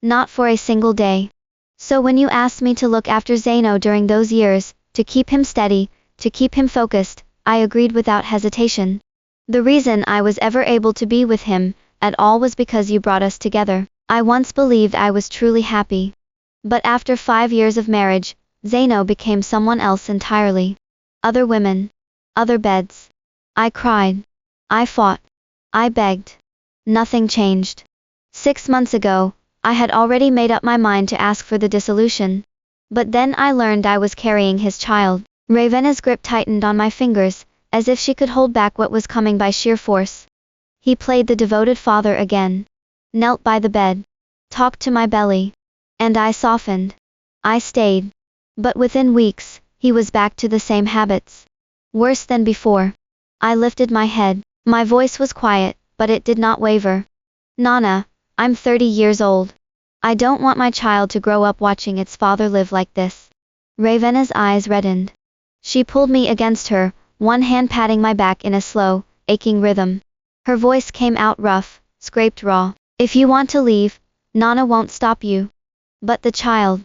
Not for a single day. So when you asked me to look after Zeno during those years, to keep him steady, to keep him focused, I agreed without hesitation. The reason I was ever able to be with him at all was because you brought us together. I once believed I was truly happy. But after 5 years of marriage, Zeno became someone else entirely. Other women. Other beds. I cried. I fought. I begged. Nothing changed. 6 months ago, I had already made up my mind to ask for the dissolution. But then I learned I was carrying his child. Ravenna's grip tightened on my fingers, as if she could hold back what was coming by sheer force. He played the devoted father again. Knelt by the bed. Talked to my belly. And I softened. I stayed. But within weeks, he was back to the same habits. Worse than before. I lifted my head. My voice was quiet, but it did not waver. Nana, I'm 30 years old. I don't want my child to grow up watching its father live like this. Ravenna's eyes reddened. She pulled me against her, one hand patting my back in a slow, aching rhythm. Her voice came out rough, scraped raw. If you want to leave, Nana won't stop you. But the child.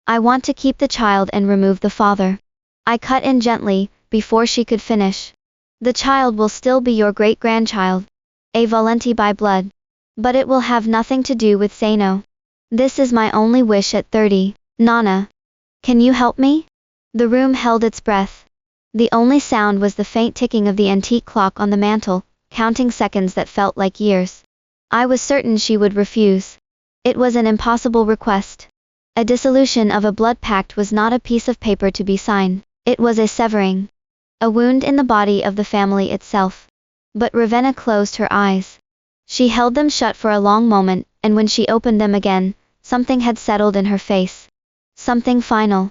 I want to keep the child and remove the father. I cut in gently, before she could finish. The child will still be your great-grandchild. A Valenti by blood. But it will have nothing to do with Zeno. This is my only wish at 30. Nana. Can you help me? The room held its breath. The only sound was the faint ticking of the antique clock on the mantel, counting seconds that felt like years. I was certain she would refuse. It was an impossible request. A dissolution of a blood pact was not a piece of paper to be signed. It was a severing. A wound in the body of the family itself. But Ravenna closed her eyes. She held them shut for a long moment, and when she opened them again, something had settled in her face. Something final.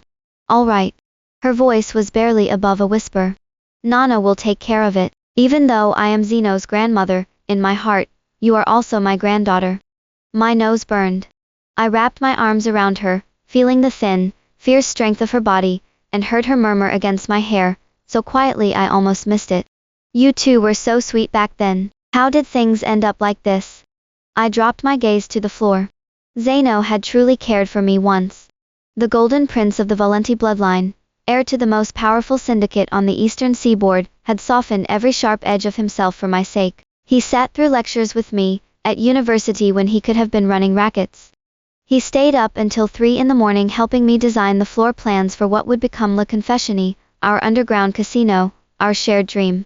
All right. Her voice was barely above a whisper. Nana will take care of it. Even though I am Zeno's grandmother, in my heart, you are also my granddaughter. My nose burned. I wrapped my arms around her, feeling the thin, fierce strength of her body, and heard her murmur against my hair, so quietly I almost missed it. You two were so sweet back then. How did things end up like this? I dropped my gaze to the floor. Zeno had truly cared for me once. The golden prince of the Valenti bloodline, heir to the most powerful syndicate on the eastern seaboard, had softened every sharp edge of himself for my sake. He sat through lectures with me, at university when he could have been running rackets. He stayed up until 3 in the morning helping me design the floor plans for what would become La Confessione, our underground casino, our shared dream.